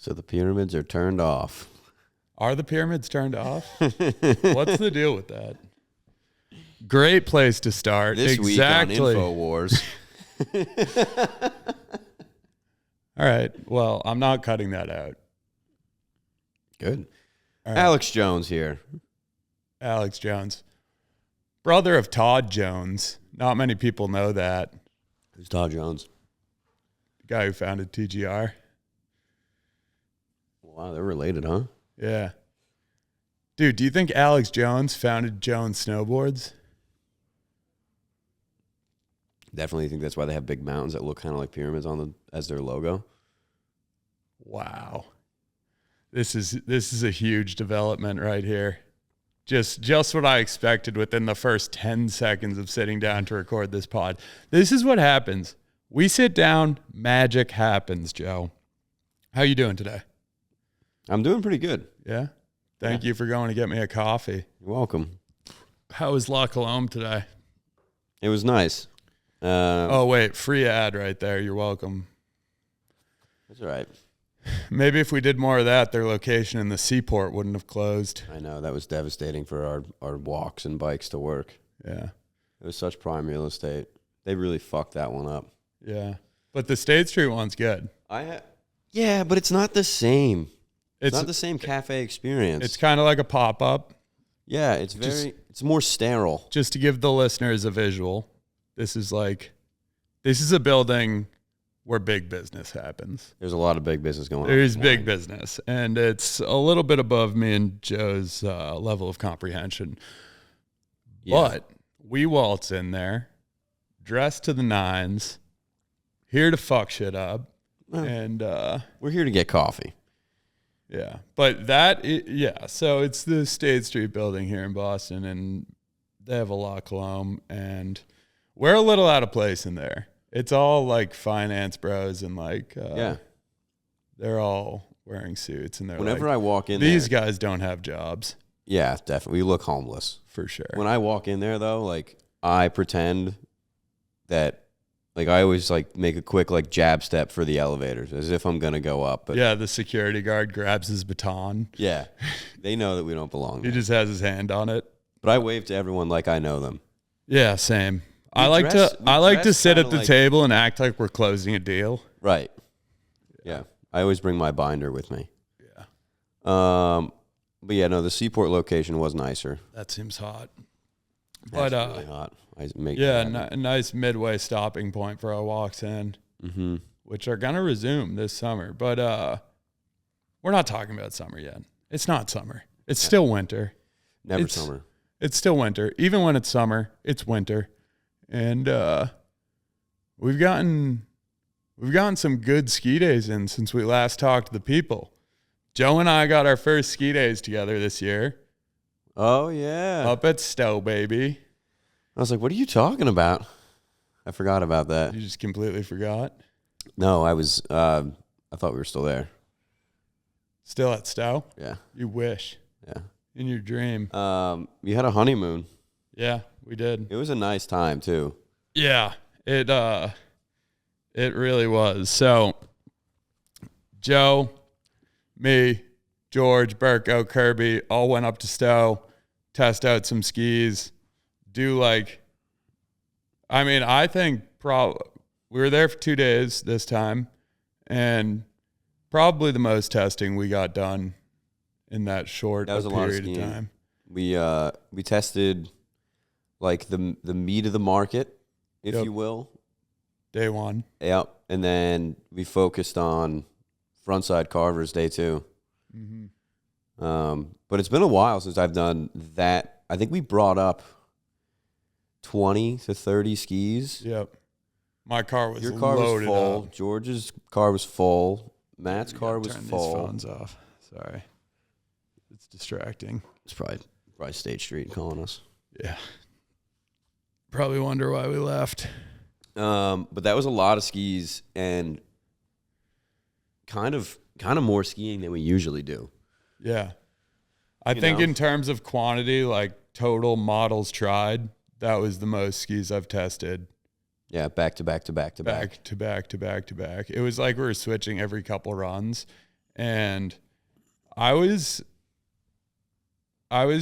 So the pyramids are turned off. Are the pyramids turned off? What's the deal with that? Great place to start. This exactly. week on InfoWars. All right. Well, I'm not cutting that out. Good. Right. Alex Jones here. Alex Jones. Brother of Todd Jones. Not many people know that. Who's Todd Jones? The guy who founded TGR. Wow, they're related, huh? Yeah. Dude, do you think Alex Jones founded Jones Snowboards? Definitely think that's why they have big mountains that look kind of like pyramids on them as their logo. Wow. This is a huge development right here. Just what I expected within the first 10 seconds of sitting down to record this pod. This is what happens. We sit down, magic happens, Joe. How you doing today? I'm doing pretty good. Yeah? Thank you for going to get me a coffee. You're welcome. How was La Colombe today? It was nice. Oh, wait. Free ad right there. You're welcome. That's all right. Maybe if we did more of that, their location in the seaport wouldn't have closed. I know. That was devastating for our walks and bikes to work. Yeah. It was such prime real estate. They really fucked that one up. Yeah. But the State Street one's good. Yeah, but it's not the same. It's not the same cafe experience. It's kind of like a pop-up. Yeah, it's more sterile. Just to give the listeners a visual, this is a building where big business happens. There's a lot of big business going on. There's big business, and it's a little bit above me and Joe's level of comprehension. Yeah. But we waltz in there, dressed to the nines, here to fuck shit up, and we're here to get coffee. Yeah, but so it's the State Street building here in Boston, and they have a La Colombe, and we're a little out of place in there. It's all like finance bros, and they're all wearing suits, and they're whenever like, I walk in these guys don't have jobs. Yeah, definitely. We look homeless. For sure. When I walk in there, though, like, I pretend that, like, I always, like, make a quick, like, jab step for the elevators as if I'm going to go up. But yeah, the security guard grabs his baton. Yeah. They know that we don't belong there. He just has his hand on it. But I wave to everyone like I know them. Yeah, same. I like to sit at the table and act like we're closing a deal. Right. Yeah. I always bring my binder with me. Yeah. But yeah, no, the Seaport location was nicer. That seems hot. That's really hot. A nice midway stopping point for our walks in, which are gonna resume this summer. But we're not talking about summer yet. It's not summer. It's still winter. Summer. It's still winter. Even when it's summer, it's winter. And we've gotten some good ski days in since we last talked to the people. Joe and I got our first ski days together this year. Oh, yeah. Up at Stow, baby. I was like, what are you talking about? I forgot about that. You just completely forgot? No, I thought we were still there. Still at Stow? Yeah. You wish. Yeah. In your dream. We had a honeymoon. Yeah, we did. It was a nice time, too. Yeah, it really was. So, Joe, me, George, Burko, Kirby all went up to Stow, test out some skis, I think we were there for 2 days this time, and probably the most testing we got done in that short period of time. We tested like the meat of the market, if you will. Day one. Yep. And then we focused on Frontside Carvers day 2. But it's been a while since I've done that. I think we brought up 20 to 30 skis. Yep. My car was Your car was full. Up. George's car was full. Matt's car was full. Turn these phones off. Sorry. It's distracting. It's probably State Street calling us. Yeah. Probably wonder why we left. But that was a lot of skis and kind of more skiing than we usually do. Yeah. I think in terms of quantity, like total models tried, that was the most skis I've tested. Yeah, back to back to back to back. Back to back to back to back. It was like we were switching every couple runs. And I was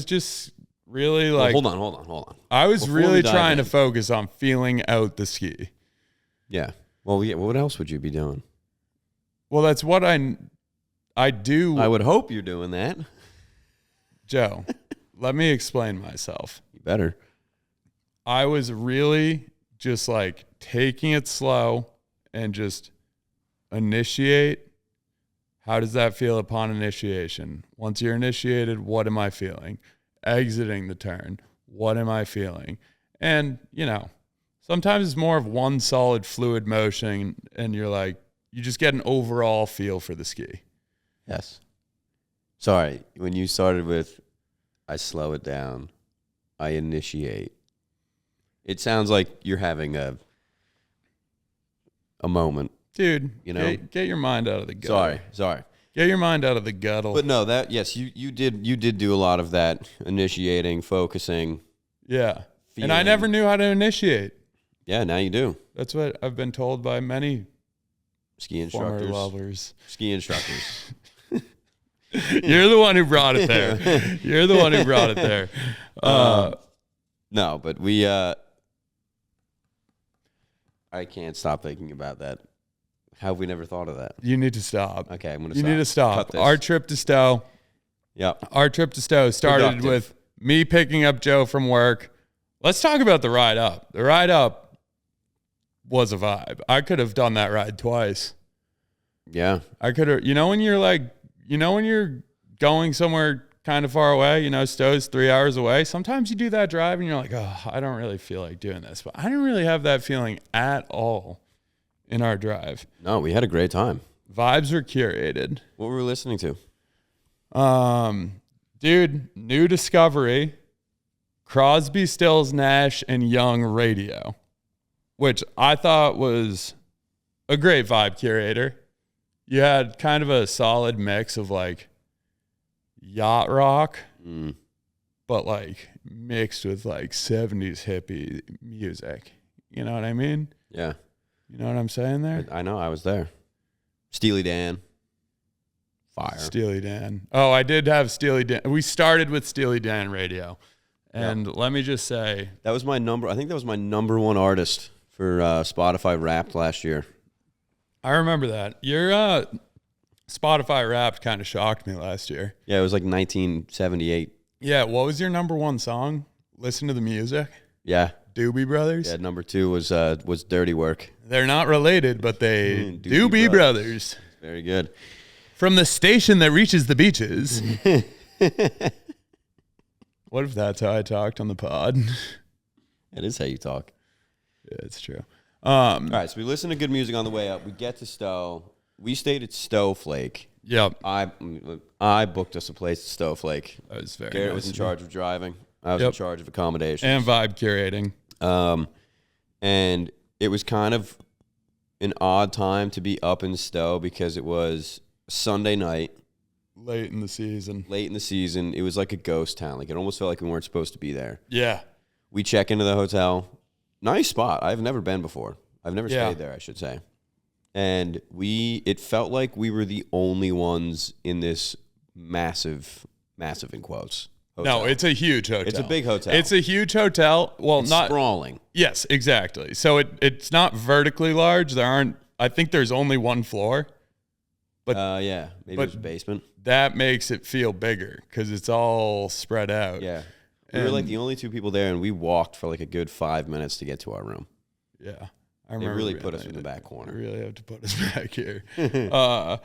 just really like, hold on. I was Before really we dive trying in. to focus on feeling out the ski. Yeah. Well, yeah. What else would you be doing? Well, that's what I do. I would hope you're doing that. Joe, let me explain myself. You better. I was really just like taking it slow and just initiate. How does that feel upon initiation? Once you're initiated, what am I feeling? Exiting the turn, what am I feeling? And, sometimes it's more of one solid fluid motion and you're like, you just get an overall feel for the ski. Yes. Sorry, when you started with, I slow it down, I initiate. It sounds like you're having a moment. Dude, get your mind out of the gutter. Sorry. Get your mind out of the gutter. But no, yes, you did do a lot of that initiating, focusing. Yeah. Feeling. And I never knew how to initiate. Yeah, now you do. That's what I've been told by many ski instructors. Former lovers. Ski instructors. You're the one who brought it there. You're the one who brought it there. No, but we I can't stop thinking about that. How have we never thought of that? You need to stop. Okay, I'm going to stop. You need to stop. Cut this. Our trip to Stow. Yep. Our trip to Stow started Productive. with me picking up Joe from work. Let's talk about the ride up. The ride up was a vibe. I could have done that ride twice. Yeah. I could have, when you're going somewhere kind of far away, Stow's 3 hours away. Sometimes you do that drive and you're like, oh, I don't really feel like doing this. But I didn't really have that feeling at all in our drive. No, we had a great time. Vibes were curated. What were we listening to? Dude, New Discovery, Crosby, Stills, Nash, and Young Radio, which I thought was a great vibe curator. You had kind of a solid mix of like yacht rock, but like mixed with like 70s hippie music. You know what I mean? Yeah. You know what I'm saying there? I know. I was there. Steely Dan. Fire. Steely Dan. Oh, I did have Steely Dan. We started with Steely Dan radio. And let me just say, I think that was my number one artist for Spotify Wrapped last year. I remember that. Your Spotify Wrapped kind of shocked me last year. Yeah, it was like 1978. Yeah, what was your number one song? Listen to the music? Yeah. Doobie Brothers? Yeah, number two was Dirty Work. They're not related, but they Doobie Brothers. Very good. From the station that reaches the beaches. What if that's how I talked on the pod? That is how you talk. Yeah, it's true. All right, so we listen to good music on the way up. We get to Stow. We stayed at Stowflake. Yep. I booked us a place at Stowflake. That was very Garrett nice was in charge of driving. I was in charge of accommodations. And vibe curating. And it was kind of an odd time to be up in Stow because it was Sunday night. Late in the season. It was like a ghost town. Like it almost felt like we weren't supposed to be there. Yeah. We check into the hotel. Nice spot. I've never been before. I've never stayed there, I should say. And it felt like we were the only ones in this massive in quotes, hotel. No, it's a huge hotel. It's a big hotel. It's a huge hotel. Well, it's not sprawling. Yes, exactly. So it's not vertically large. I think there's only one floor. But maybe it's a basement. That makes it feel bigger because it's all spread out. Yeah. We were like the only two people there, and we walked for like a good 5 minutes to get to our room. Yeah. I remember it really put us in the back corner. We really have to put us back here. But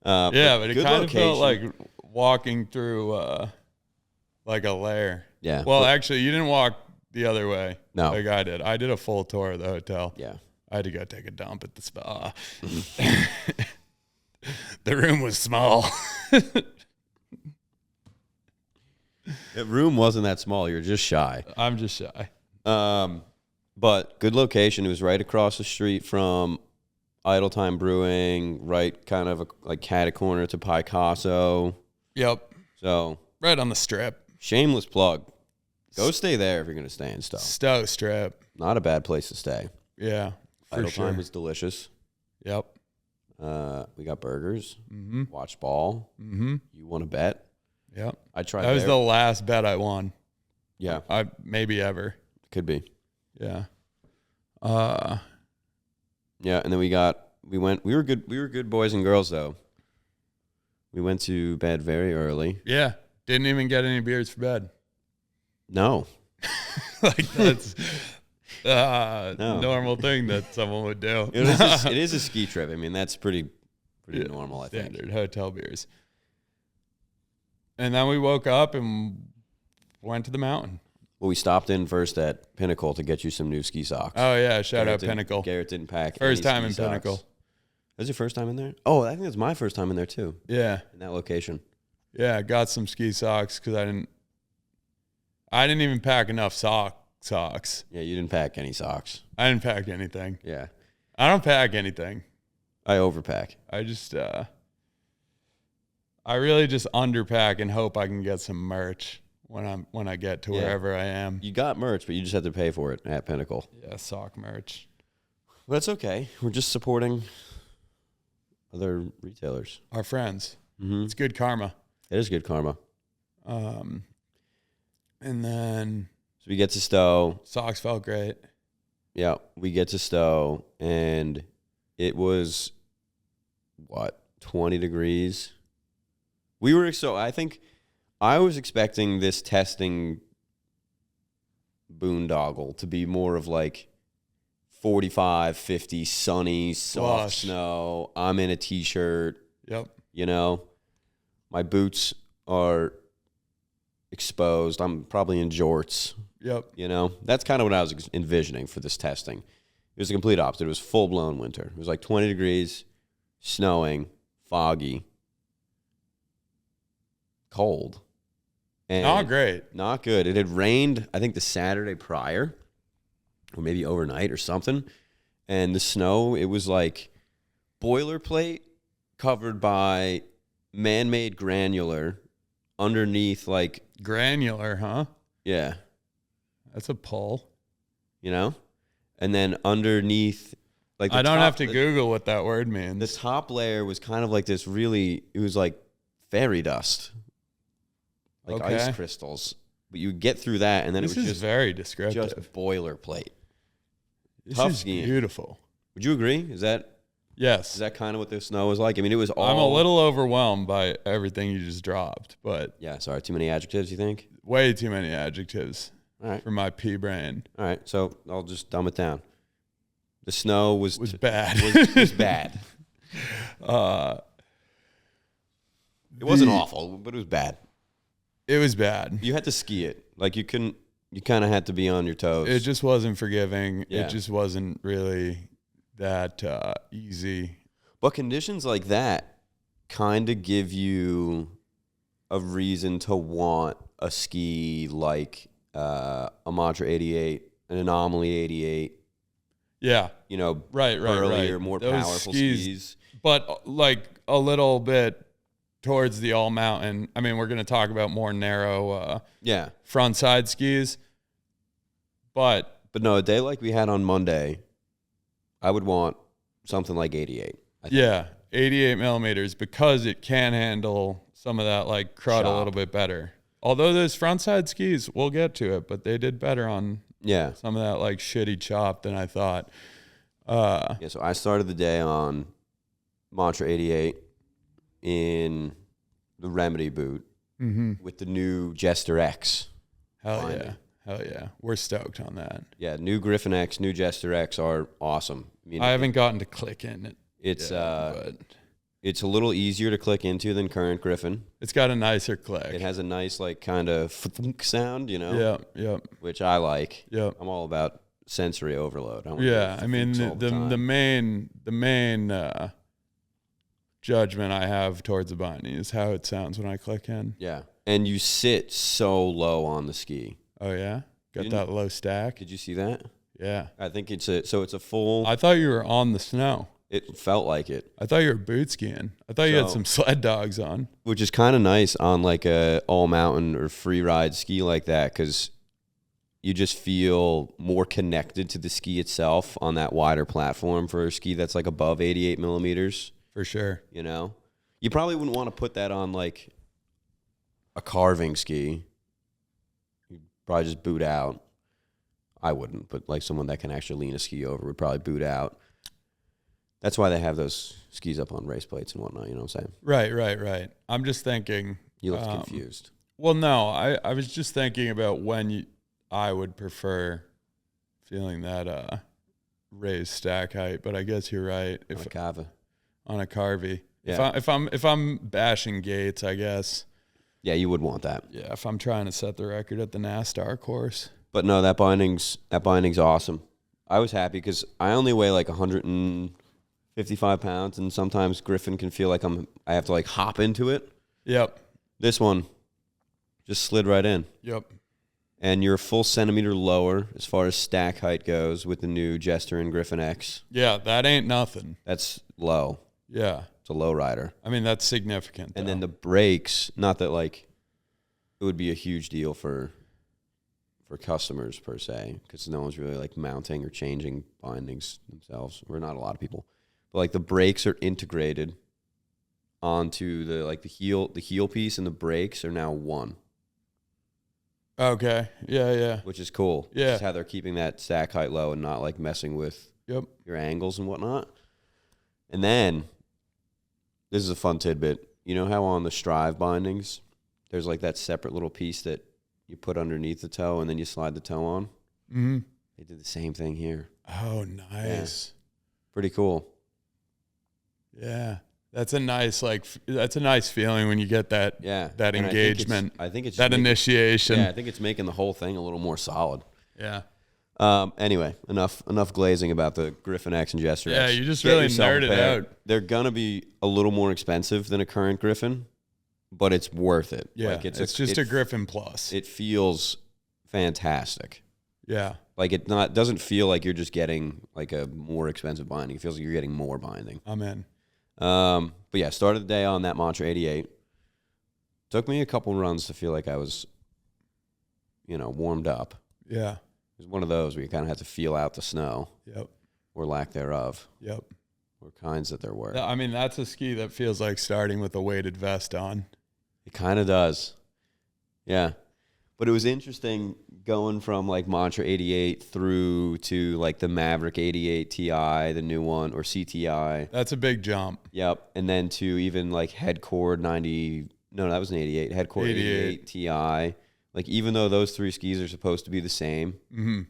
it kind of felt like walking through like a lair. Yeah. Well, actually, you didn't walk the other way. No. Like I did. I did a full tour of the hotel. Yeah. I had to go take a dump at the spa. The room was small. The room wasn't that small. You're just shy. I'm just shy. But good location. It was right across the street from Idle Time Brewing, right kind of like cat a corner to Picasso. Yep. So right on the strip. Shameless plug. Go stay there if you're going to stay in Stow. Stow Strip. Not a bad place to stay. Yeah. Idle Time was delicious. Yep. We got burgers. Mm-hmm. Watched ball. Mm-hmm. You won a bet. Yep. I tried. That was the last bet I won. Yeah. I maybe ever. Could be. Yeah. Yeah, and then we were good boys and girls though. We went to bed very early. Yeah. Didn't even get any beers for bed. No. Like that's No. normal thing that someone would do. It is a ski trip. I mean, that's pretty normal, I think. Standard hotel beers. And then we woke up and went to the mountain. Well, we stopped in first at Pinnacle to get you some new ski socks. Oh yeah, shout out Pinnacle. Garrett didn't pack. First any time ski in socks. Pinnacle. That was your first time in there? Oh, I think that's my first time in there too. Yeah. In that location. Yeah, got some ski socks because I didn't even pack enough socks. Yeah, you didn't pack any socks. I didn't pack anything. Yeah. I don't pack anything. I overpack. I just I really just underpack and hope I can get some merch when I get to wherever I am. You got merch, but you just have to pay for it at Pinnacle. Yeah, sock merch. Well, that's okay. We're just supporting other retailers. Our friends. Mm-hmm. It's good karma. It is good karma. And then So we get to Stow. socks felt great. Yeah, we get to Stow, and it was, 20 degrees? I think I was expecting this testing boondoggle to be more of like 45, 50, sunny, soft Lush. snow. I'm in a t-shirt, Yep. My boots are exposed. I'm probably in jorts, Yep. That's kind of what I was envisioning for this testing. It was the complete opposite. It was full-blown winter. It was like 20 degrees, snowing, foggy, cold. And Not great. Not good. It had rained, I think, the Saturday prior, or maybe overnight or something. And the snow, it was like boilerplate covered by man-made granular underneath, like, Granular, huh? yeah, That's a pull. and then underneath, like, I don't have to Google what that word means. the top layer was kind of like this it was like fairy dust, like Okay. ice crystals. But you get through that, and then This it was is just very descriptive. boilerplate. This tough is skiing. beautiful. Would you agree? Is that Yes. kind of what the snow was like? I mean, it was all. I'm a little overwhelmed by everything you just dropped, but Yeah, sorry. Too many adjectives, you think? way too many adjectives All right. for my pea brain. All right. So I'll just dumb it down. The snow was Bad. was bad. It wasn't awful, but it was bad. It was bad. You had to ski it. Like, you couldn't. You kind of had to be on your toes. It just wasn't forgiving. Yeah. It just wasn't really that easy. But conditions like that kind of give you a reason to want a ski like a Mantra 88, an Anomaly 88. Yeah. Right. Earlier, more Those powerful skis. But like a little bit towards the all mountain. I mean, we're going to talk about more narrow Yeah. frontside skis. But no, a day like we had on Monday, I would want something like 88. I think. yeah, 88 millimeters because it can handle some of that like crud a Chop. little bit better. Although those frontside skis, we'll get to it, but they did better on Yeah. some of that like shitty chop than I thought. Yeah, so I started the day on Mantra 88 in the Remedy boot with the new Jester X. Hell behind yeah. me. Hell yeah. We're stoked on that. Yeah, new Griffin X, new Jester X are awesome. I mean, I haven't gotten to click in it. it's But it's a little easier to click into than current Griffin. it's got a nicer click. It has a nice, like, kind of thunk sound, Yeah. which I like. Yeah. I'm all about sensory overload. I wanna Yeah. hear I mean, thunks all the time. main judgment I have towards the binding is how it sounds when I click in. Yeah, and you sit so low on the ski. Oh yeah, got didn't- that low stack. Did you see that? Yeah, I think it's a full. I thought you were on the snow. It felt like it, I thought you were boot skiing. I thought you had So- some sled dogs on. which is kind of nice on like a all mountain or free ride ski like that, because you just feel more connected to the ski itself on that wider platform for a ski that's like above 88 millimeters. For sure. You know, you probably wouldn't want to put that on like a carving ski. You'd probably just boot out. I wouldn't, but like someone that can actually lean a ski over would probably boot out. That's why they have those skis up on race plates and whatnot. You know what I'm saying? Right. I'm just thinking. You look confused. Well, no, I was just thinking about when I would prefer feeling that raised stack height, but I guess you're right. If On a carvy. Yeah. If I'm bashing gates, I guess. Yeah, you would want that. Yeah, if I'm trying to set the record at the NASTAR course. But no, that binding's awesome. I was happy because I only weigh like 155 pounds, and sometimes Griffin can feel like I have to like hop into it. Yep. This one just slid right in. Yep. And you're a full centimeter lower as far as stack height goes with the new Jester and Griffin X. Yeah, that ain't nothing. That's low. Yeah. It's a low rider. I mean, that's significant. And then the brakes, not that like it would be a huge deal for customers per se, because no one's really like mounting or changing bindings themselves, or not a lot of people. But like the brakes are integrated onto the heel piece, and the brakes are now one. Okay. Yeah. Which is cool. Yeah. Just how they're keeping that stack height low and not like messing with your angles and whatnot. And then this is a fun tidbit. You know how on the Strive bindings, there's like that separate little piece that you put underneath the toe and then you slide the toe on? Mm-hmm. They did the same thing here. Oh, nice. Yeah. Pretty cool. Yeah. That's a nice feeling when you get that that engagement. I think it's that initiation. Yeah, I think it's making the whole thing a little more solid. Yeah. Anyway, enough glazing about the Griffin X and Jester X. Yeah, you just really nerded out. They're gonna be a little more expensive than a current Griffin, but it's worth it. Yeah, like it's just a Griffin Plus. It feels fantastic. Yeah. Like it doesn't feel like you're just getting like a more expensive binding. It feels like you're getting more binding. I'm in. But yeah, started the day on that Mantra 88. Took me a couple runs to feel like I was, warmed up. Yeah. It was one of those where you kind of have to feel out the snow. Yep. Or lack thereof. Yep. Or kinds that there were. I mean, that's a ski that feels like starting with a weighted vest on. It kind of does. Yeah. But it was interesting going from like Mantra 88 through to like the Maverick 88 Ti, the new one, or CTI. That's a big jump. Yep. And then to even like Headcord 90. No, that was an 88. Headcord 88 Ti. Like even though those three skis are supposed to be the same, mm-hmm.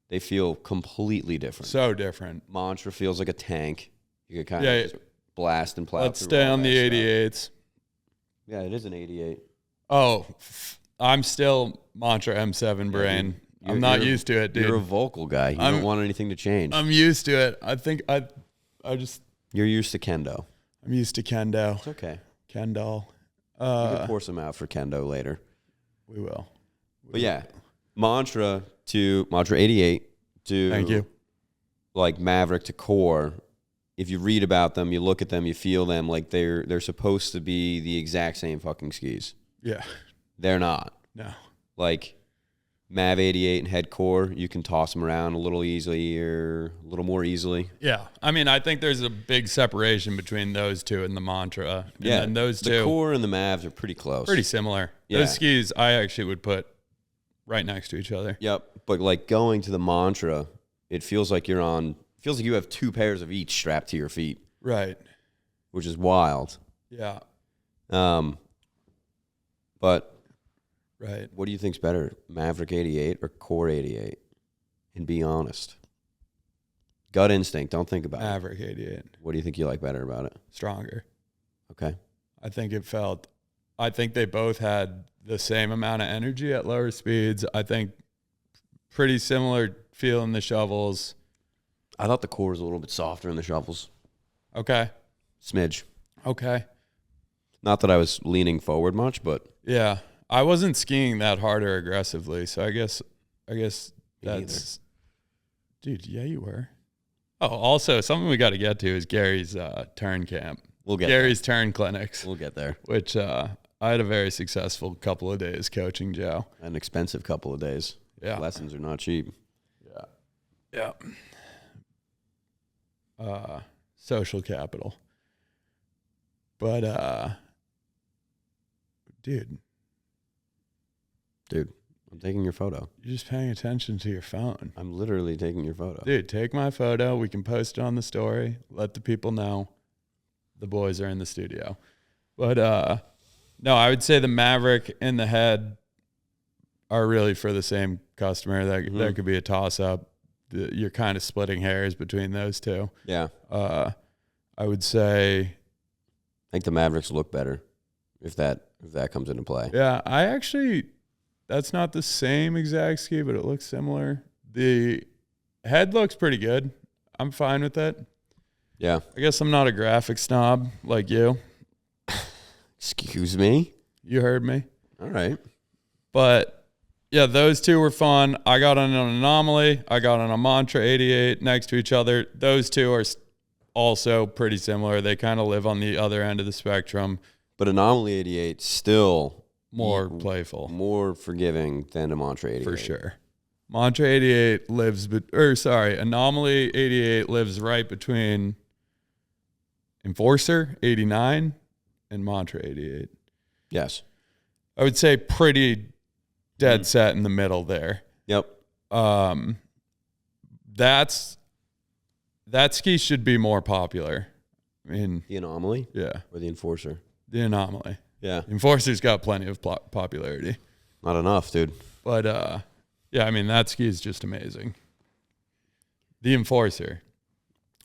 they feel completely different. So different. Mantra feels like a tank. You could kind of blast and plow. Let's stay on the 88s. Yeah, it is an 88. Oh, I'm still Mantra M7 brain. I'm not used to it, dude. You're a Völkl guy. You don't want anything to change. I'm used to it. I think I just... You're used to Kendo. I'm used to Kendo. It's okay. Kendo. We can pour some out for Kendo later. We will. But yeah, Mantra 88 to... Thank you. Like Maverick to Core. If you read about them, you look at them, you feel them, like they're supposed to be the exact same fucking skis. Yeah. They're not. No. Like Mav 88 and Head Core, you can toss them around a little easily or a little more easily. Yeah. I mean, I think there's a big separation between those two and the Mantra. And those two. The Core and the Mavs are pretty close. Pretty similar. Yeah. Those skis I actually would put right next to each other. Yep. But like going to the Mantra, it feels like you have two pairs of each strapped to your feet. Right. Which is wild. Yeah. But right. What do you think's better, Maverick 88 or Core 88? And be honest. Gut instinct, don't think about Maverick 88. What do you think you like better about it? Stronger. Okay. I think they both had the same amount of energy at lower speeds. I think pretty similar feel in the shovels. I thought the Core was a little bit softer in the shovels. Okay. Smidge. Okay. Not that I was leaning forward much, but... Yeah. I wasn't skiing that hard or aggressively, so I guess that's... Dude, yeah, you were. Oh, also, something we got to get to is Gary's turn camp. We'll get Gary's turn clinics. We'll get there. Which I had a very successful couple of days coaching Joe. An expensive couple of days. Yeah. Lessons are not cheap. Yeah. Social capital. But dude, I'm taking your photo. you're just paying attention to your phone. I'm literally taking your photo. Dude, take my photo. We can post it on the story. Let the people know the boys are in the studio. But no, I would say the Maverick and the Head are really for the same customer. That could be a toss-up. You're kind of splitting hairs between those two. Yeah. I would say, I think the Mavericks look better if that comes into play. yeah, that's not the same exact ski, but it looks similar. The Head looks pretty good. I'm fine with it. Yeah. I guess I'm not a graphic snob like you. Excuse me? You heard me. All right. But yeah, those two were fun. I got on an Anomaly. I got on a Mantra 88 next to each other. Those two are also pretty similar. They kind of live on the other end of the spectrum. But Anomaly 88 still More playful. more forgiving than a Mantra 88. For sure. Mantra 88 Anomaly 88 lives right between Enforcer 89 and Mantra 88. Yes. I would say pretty dead set in the middle there. Yep. That ski should be more popular. I mean, The Anomaly? yeah, Or the Enforcer? the Anomaly. Yeah. Enforcer's got plenty of popularity. Not enough, dude. But, yeah, I mean, that ski is just amazing. The Enforcer.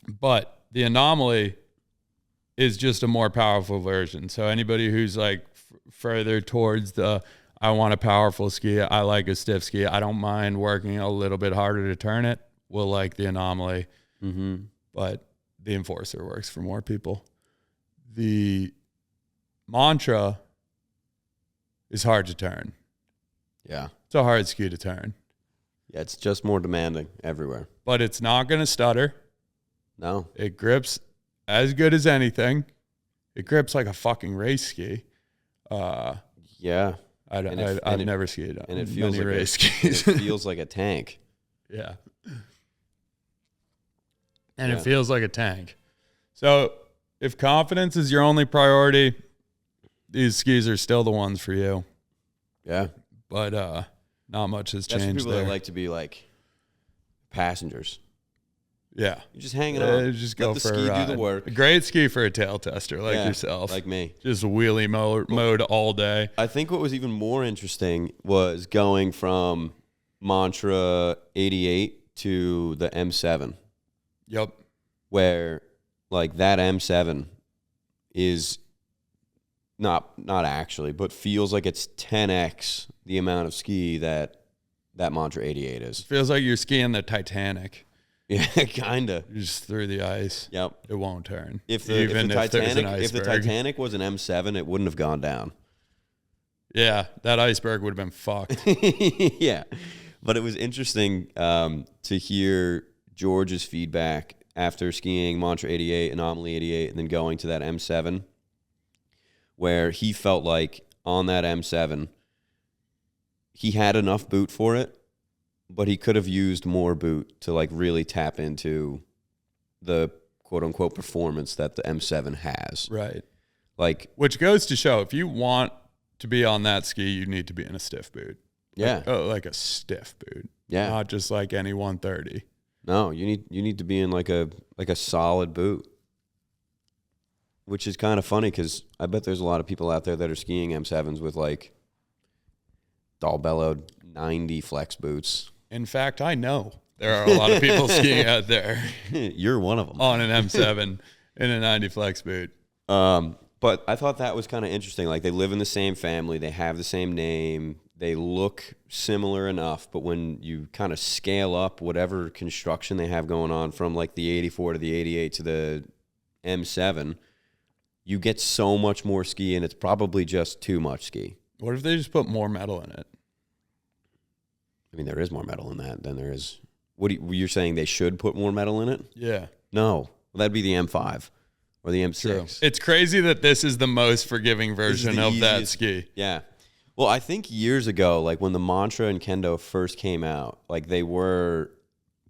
But the Anomaly is just a more powerful version. So anybody who's like further towards I want a powerful ski, I like a stiff ski, I don't mind working a little bit harder to turn it, will like the Anomaly. Mm-hmm. But the Enforcer works for more people. The Mantra is hard to turn. Yeah. It's a hard ski to turn. Yeah, it's just more demanding everywhere. But it's not going to stutter. No. It grips as good as anything. It grips like a fucking race ski. Yeah. I've never skied on and it feels many like race skis. It feels like a tank. Yeah. And it feels like a tank. So if confidence is your only priority, these skis are still the ones for you. Yeah. But not much has That's for changed people there. that like to be like passengers. Yeah. You're just hanging out. Just Let go the for ski a ride. do the work. A great ski for a tail tester like Yeah, yourself. like me. Just wheelie mode all day. I think what was even more interesting was going from Mantra 88 to the M7. Yep. Where like that M7 is not actually, but feels like it's 10x the amount of ski that Mantra 88 is. Feels like you're skiing the Titanic. Yeah, kind of. You just through the ice. Yep. It won't turn. If the Titanic was an M7, it wouldn't have gone down. Yeah, that iceberg would have been fucked. Yeah. But it was interesting to hear George's feedback after skiing Mantra 88, Anomaly 88, and then going to that M7, where he felt like on that M7, he had enough boot for it, but he could have used more boot to like really tap into the quote unquote performance that the M7 has. Right. Like, which goes to show if you want to be on that ski, you need to be in a stiff boot. Yeah. Like a stiff boot. Yeah. Not just like any 130. No, you need to be in like a solid boot. Which is kind of funny because I bet there's a lot of people out there that are skiing M7s with like dull bellowed 90 flex boots. In fact, I know there are a lot of people skiing out there. You're one of them. On an M7 in a 90 flex boot. But I thought that was kind of interesting. Like they live in the same family, they have the same name, they look similar enough, but when you kind of scale up whatever construction they have going on from like the 84 to the 88 to the M7, you get so much more ski, and it's probably just too much ski. What if they just put more metal in it? I mean, there is more metal in that than there is. You're saying they should put more metal in it? Yeah. No. Well, that'd be the M5 or the M6. True. It's crazy that this is the most forgiving version of that ski. Yeah. Well, I think years ago, like when the Mantra and Kendo first came out, like they were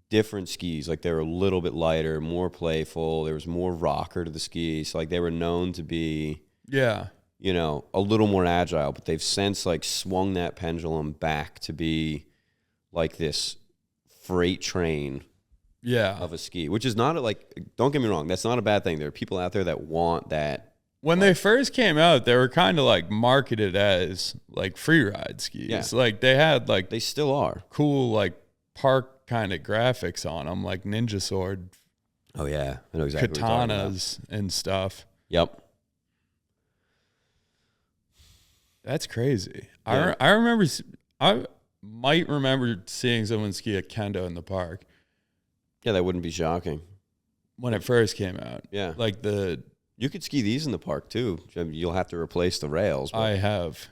different skis. Like they were a little bit lighter, more playful. There was more rocker to the skis. So like they were known to be, you know, a little more agile, but they've since like swung that pendulum back to be like this freight train of a ski, which is not don't get me wrong, that's not a bad thing. There are people out there that want that. When they first came out, they were kind of like marketed as like free ride skis. Yeah. Like they had like, they still are cool like park kind of graphics on them, like ninja sword. Oh yeah, I know exactly katanas and stuff. Yep. That's crazy. Yeah. I might remember seeing someone ski a kendo in the park. Yeah, that wouldn't be shocking. When it first came out. Yeah. Like you could ski these in the park too. I mean, you'll have to replace the rails. But. I have.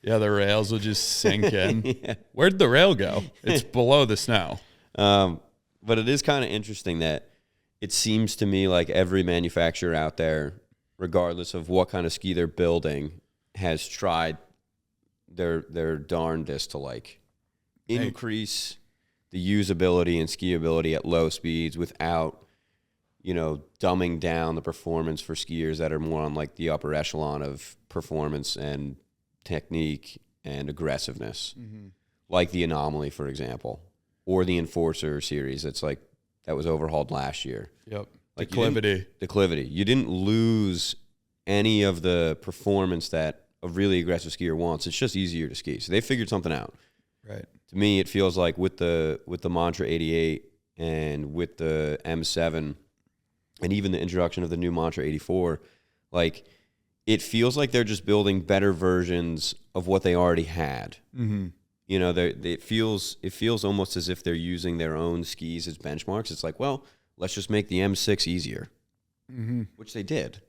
Yeah, the rails will just sink in. Yeah. Where'd the rail go? It's below the snow. But it is kind of interesting that it seems to me like every manufacturer out there, regardless of what kind of ski they're building, has tried their darndest to like increase the usability and skiability at low speeds without, you know, dumbing down the performance for skiers that are more on like the upper echelon of performance and technique and aggressiveness, like the Anomaly, for example, or the Enforcer series. It's like that was overhauled last year. Yep. Like Declivity. You didn't lose any of the performance that a really aggressive skier wants. It's just easier to ski. So they figured something out. Right. To me, it feels like with the Mantra 88 and with the M7 and even the introduction of the new Mantra 84, like it feels like they're just building better versions of what they already had. Mm-hmm. You know, it feels almost as if they're using their own skis as benchmarks. It's like, well, let's just make the M6 easier, which they did.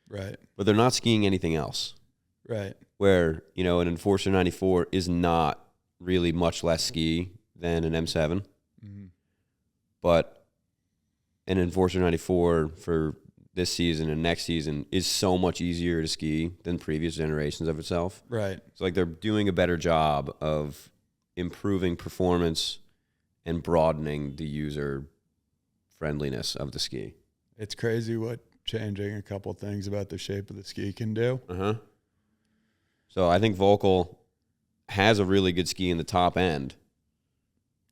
Right. But they're not skiing anything else. Right. Where, you know, an Enforcer 94 is not really much less ski than an M7. But an Enforcer 94 for this season and next season is so much easier to ski than previous generations of itself. Right. It's like they're doing a better job of improving performance and broadening the user friendliness of the ski. It's crazy what changing a couple things about the shape of the ski can do. So I think Völkl has a really good ski in the top end.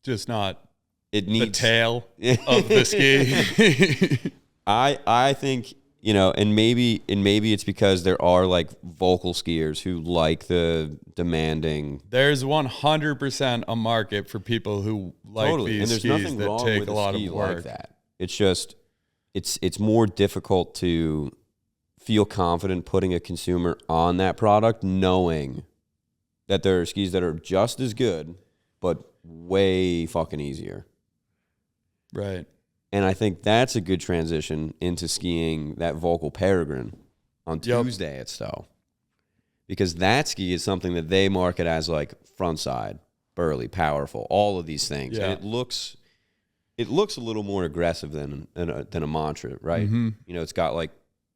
Just not the tail of the ski. I think, you know, and maybe it's because there are like Völkl skiers who like the demanding. There's 100% a market for people who like these and there's skis nothing that wrong take with a lot of ski work. like that. It's just it's more difficult to feel confident putting a consumer on that product, knowing that there are skis that are just as good, but way fucking easier. Right. And I think that's a good transition into skiing that Völkl Paragon on Tuesday at Stow. Because that ski is something that they market as like frontside, burly, powerful, all of these things. Yeah. And it looks a little more aggressive than a Mantra, right? You know, it's got like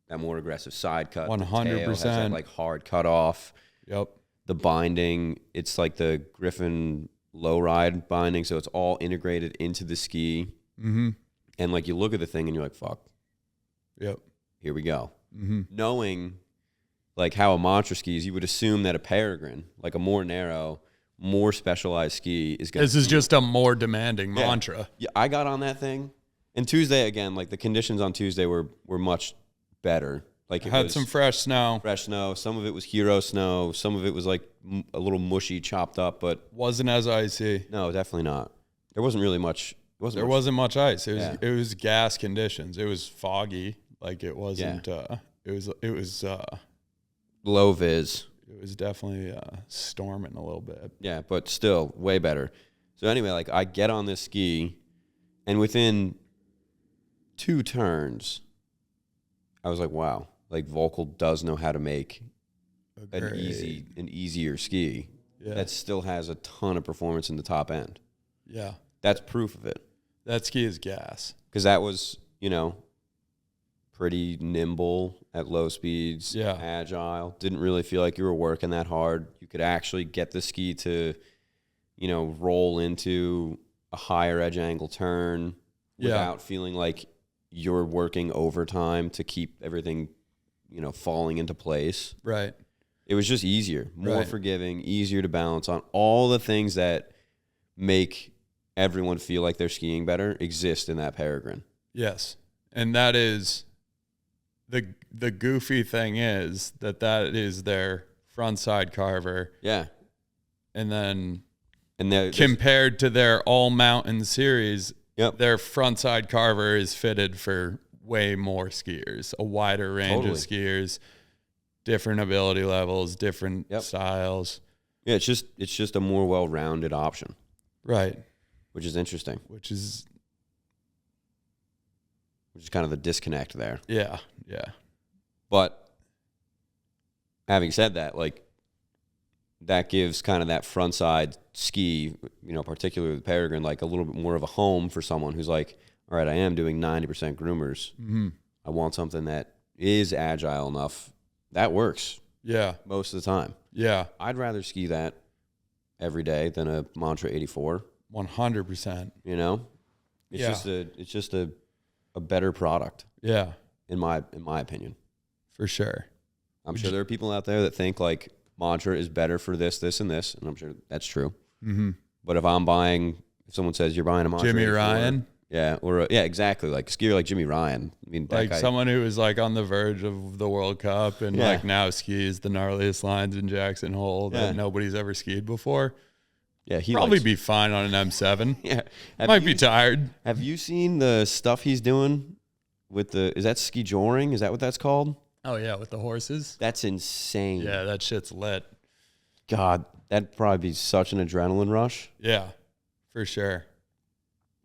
that more aggressive side cut. 100%. Has that like hard cut off. Yep. The binding, it's like the Griffin low ride binding, so it's all integrated into the ski. And like you look at the thing and you're like, fuck. Yep. Here we go. Knowing like how a Mantra skis, you would assume that a Paragon, like a more narrow, more specialized ski is going to. This is just a more demanding Mantra. Yeah, I got on that thing. And Tuesday, again, like the conditions on Tuesday were much better. Like it had was some fresh snow. Some of it was hero snow. Some of it was like a little mushy, chopped up, but wasn't as icy. No, definitely not. There wasn't really much. There wasn't much ice. It was gas conditions. It was foggy. Like it wasn't. It was low vis. It was definitely storming a little bit. Yeah, but still way better. So anyway, like I get on this ski, and within 2 turns, I was like, wow, like Völkl does know how to make an easier ski that still has a ton of performance in the top end. Yeah. That's proof of it. That ski is gas. Because that was, you know, pretty nimble at low speeds, agile. Didn't really feel like you were working that hard. You could actually get the ski to, you know, roll into a higher edge angle turn without feeling like you're working overtime to keep everything, falling into place. Right. It was just easier, more forgiving, easier to balance on. All the things that make everyone feel like they're skiing better exist in that Paragon. Yes. And that is the goofy thing is that is their frontside carver. Yeah. And then compared to their all mountain series, their frontside carver is fitted for way more skiers, a wider range of skiers, different ability levels, different styles. Yeah, it's just a more well-rounded option. Right. Which is interesting. Which is kind of the disconnect there. Yeah, yeah. But having said that, that gives kind of that frontside ski, particularly with Paragon, like a little bit more of a home for someone who's like, all right, I am doing 90% groomers. Mm-hmm. I want something that is agile enough. That works. Yeah. Most of the time. Yeah. I'd rather ski that every day than a Mantra 84. 100%. It's just a better product. Yeah. In my opinion. For sure. I'm sure there are people out there that think like Mantra is better for this, this, and this, and I'm sure that's true. Mm-hmm. But if someone says you're buying a Mantra, Jimmy 84, Ryan, exactly, like a skier like Jimmy Ryan. I mean, like someone who was like on the verge of the World Cup and like now skis the gnarliest lines in Jackson Hole that nobody's ever skied before. Yeah, he probably be fine on an M7. Yeah, might be tired. Have you seen the stuff he's doing with is that ski joring? Is that what that's called? Oh yeah, with the horses. That's insane. Yeah, that shit's lit. God, that'd probably be such an adrenaline rush. Yeah, for sure.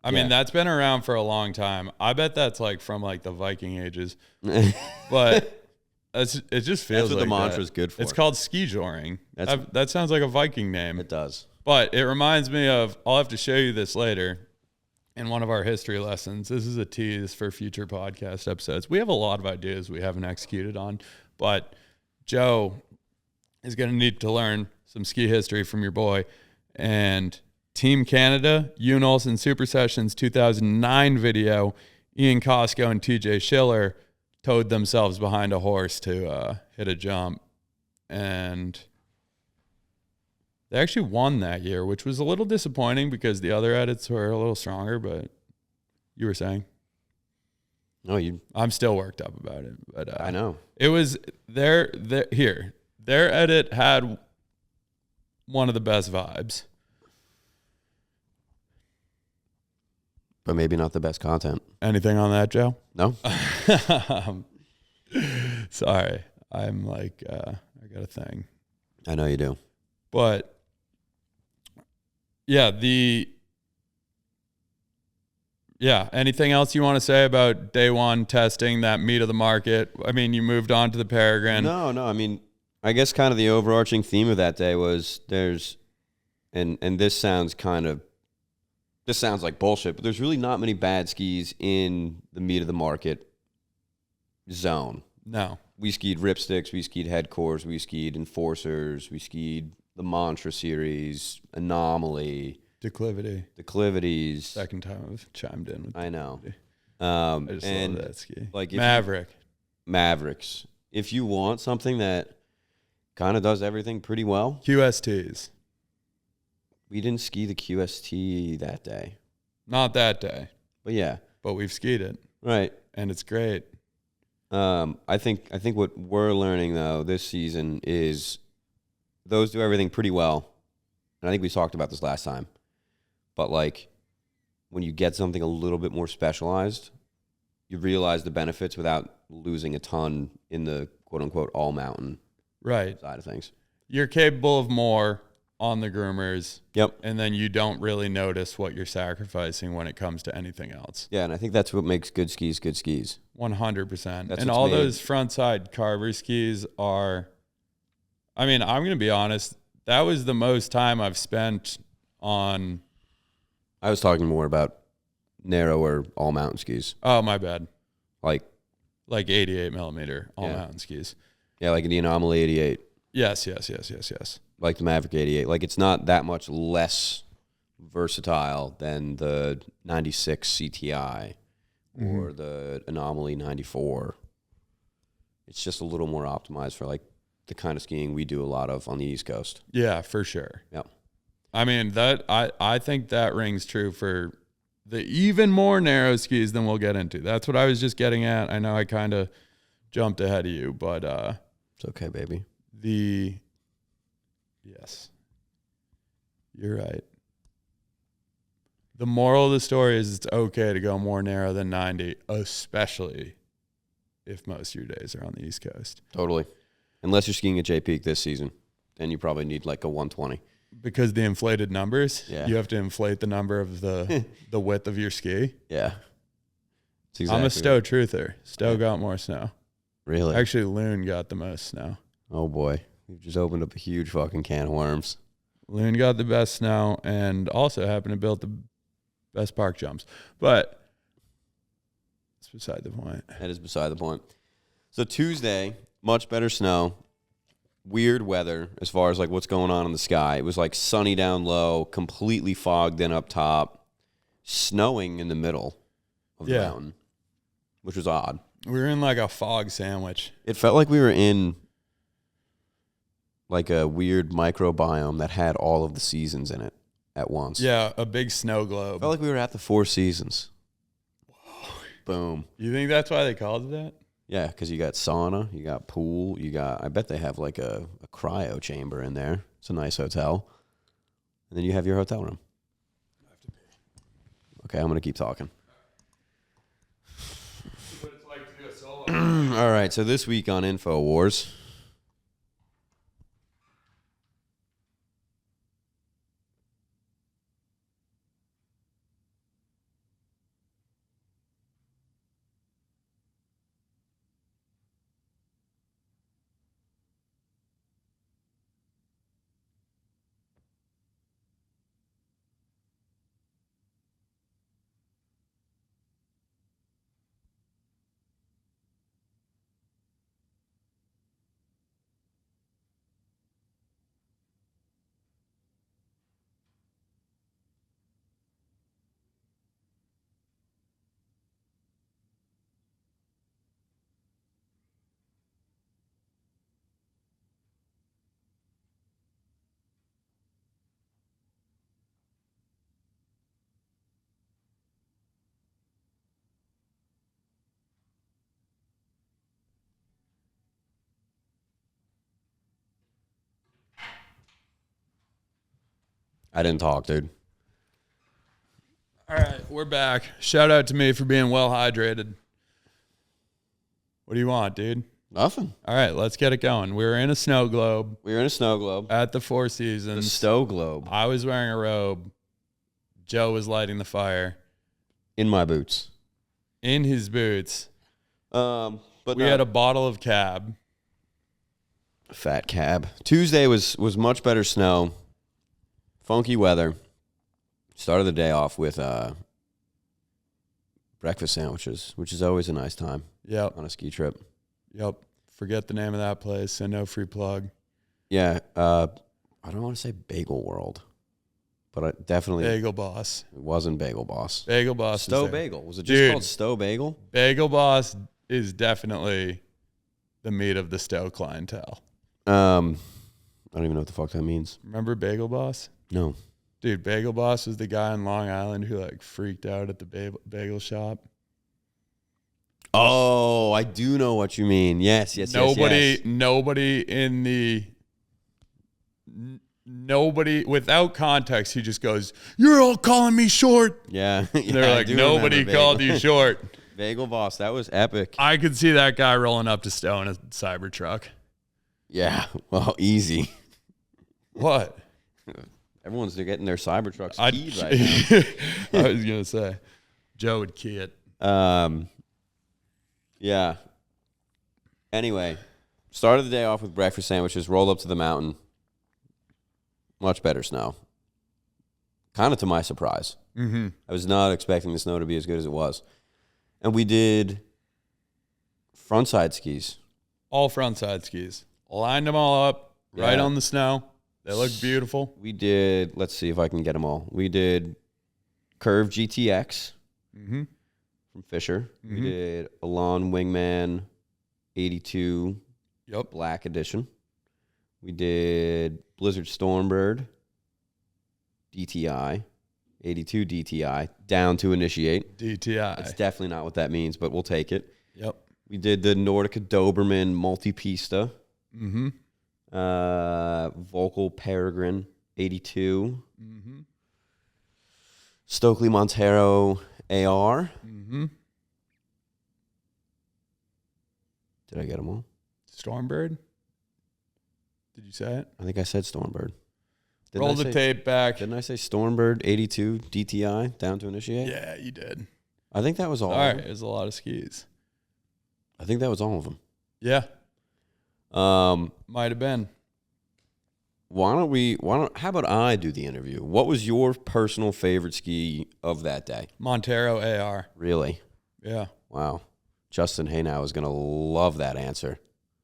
I mean, that's been around for a long time. I bet that's like from like the Viking ages. But it just feels that's what like the Mantra's good for. It's called ski joring. That sounds like a Viking name. It does. But it reminds me of, I'll have to show you this later in one of our history lessons. This is a tease for future podcast episodes. We have a lot of ideas we haven't executed on, but Joe is going to need to learn some ski history from your boy. And Team Canada, Yoon Olsen Super Sessions 2009 video, Ian Costco and TJ Schiller towed themselves behind a horse to hit a jump. And they actually won that year, which was a little disappointing because the other edits were a little stronger, but you were saying? I'm still worked up about it. But I know. It was their edit had one of the best vibes. But maybe not the best content. Anything on that, Joe? No. Sorry. I'm like, I got a thing. I know you do. But anything else you want to say about day one testing, that meat of the market? I mean, you moved on to the Paragon. No. I mean, I guess kind of the overarching theme of that day was and this sounds like bullshit, but there's really not many bad skis in the meat of the market zone. No. We skied ripsticks, we skied headcores, we skied enforcers, we skied the Mantra series, Anomaly, Declivities. Second time I've chimed in with I know. I just love that ski. Like Mavericks. If you want something that kind of does everything pretty well. QSTs. We didn't ski the QST that day. Not that day. But yeah. But we've skied it. Right. And it's great. I think what we're learning though this season is those do everything pretty well. And I think we talked about this last time. But like when you get something a little bit more specialized, you realize the benefits without losing a ton in the quote unquote all mountain side of things. You're capable of more on the groomers. Yep. And then you don't really notice what you're sacrificing when it comes to anything else. Yeah, and I think that's what makes good skis good skis. 100%. And all those frontside carver skis are, I mean, I'm going to be honest, that was the most time I've spent on. I was talking more about narrower all mountain skis. Oh, my bad. Like 88 millimeter all mountain skis. Yeah, like the Anomaly 88. Yes. Like the Maverick 88. Like it's not that much less versatile than the 96 CTI or the Anomaly 94. It's just a little more optimized for like the kind of skiing we do a lot of on the East Coast. Yeah, for sure. Yep. I mean, that I think that rings true for the even more narrow skis than we'll get into. That's what I was just getting at. I know I kind of jumped ahead of you, but it's okay, baby. Yes, you're right. The moral of the story is it's okay to go more narrow than 90, especially if most of your days are on the East Coast. Totally. Unless you're skiing at J Peak this season, then you probably need like a 120. Because the inflated numbers, yeah. You have to inflate the number of the width of your ski. Yeah. Exactly I'm a Stow truther. Stow got more snow. Really? Actually, Loon got the most snow. Oh, boy. We've just opened up a huge fucking can of worms. Loon got the best snow and also happened to build the best park jumps. But it's beside the point. That is beside the point. So Tuesday, much better snow. Weird weather as far as like what's going on in the sky. It was like sunny down low, completely fogged in up top, snowing in the middle of the mountain, which was odd. We were in like a fog sandwich. It felt like we were in like a weird microbiome that had all of the seasons in it at once. Yeah, a big snow globe. Felt like we were at the Four Seasons. Whoa. Boom. You think that's why they called it that? Yeah, because you got sauna, you got pool, I bet they have like a cryo chamber in there. It's a nice hotel. And then you have your hotel room. I have to pee. Okay, I'm going to keep talking. What it's like to do a solo. All right, so this week on InfoWars. I didn't talk, dude. All right, we're back. Shout out to me for being well hydrated. What do you want, dude? Nothing. All right, let's get it going. We were in a snow globe. We were in a snow globe. At the Four Seasons. The Stow globe. I was wearing a robe. Joe was lighting the fire. In my boots. In his boots. But we had a bottle of cab. Fat cab. Tuesday was much better snow. Funky weather. Started the day off with breakfast sandwiches, which is always a nice time. Yep. On a ski trip. Yep. Forget the name of that place, so no free plug. Yeah. I don't want to say Bagel World, but I definitely. Bagel Boss. It wasn't Bagel Boss. Bagel Boss. Stow Bagel. Was it just called Stow Bagel? Bagel Boss is definitely the meat of the Stow clientele. I don't even know what the fuck that means. Remember Bagel Boss? No. Dude, Bagel Boss was the guy in Long Island who like freaked out at the bagel shop. Oh, I do know what you mean. Yes. Nobody without context, he just goes, "You're all calling me short." Yeah. They're like, nobody called you short. Bagel Boss, that was epic. I could see that guy rolling up to Stow in a Cybertruck. Yeah, well, easy. What? Everyone's getting their Cybertrucks keyed right now. I was going to say, Joe would key it. Yeah. Anyway, started the day off with breakfast sandwiches, rolled up to the mountain. Much better snow. Kind of to my surprise. Mm-hmm. I was not expecting the snow to be as good as it was. And we did frontside skis. All frontside skis. Lined them all up, right on the snow. They look beautiful. We did, let's see if I can get them all. We did Curve GTX from Fisher. We did Elan Wingman 82 Black Edition. We did Blizzard Stormbird DTI, 82 DTI, down to initiate. DTI. That's definitely not what that means, but we'll take it. Yep. We did the Nordica Doberman Multipista. Völkl Paragon 82. Stokely Montero AR. Did I get them all? Stormbird? Did you say it? I think I said Stormbird. Roll the tape back. Didn't I say Stormbird 82 DTI down to initiate? Yeah, you did. I think that was all. All right, there's a lot of skis. I think that was all of them. Yeah. Might have been. How about I do the interview? What was your personal favorite ski of that day? Montero AR. Really? Yeah. Wow. Justin Haynow is going to love that answer.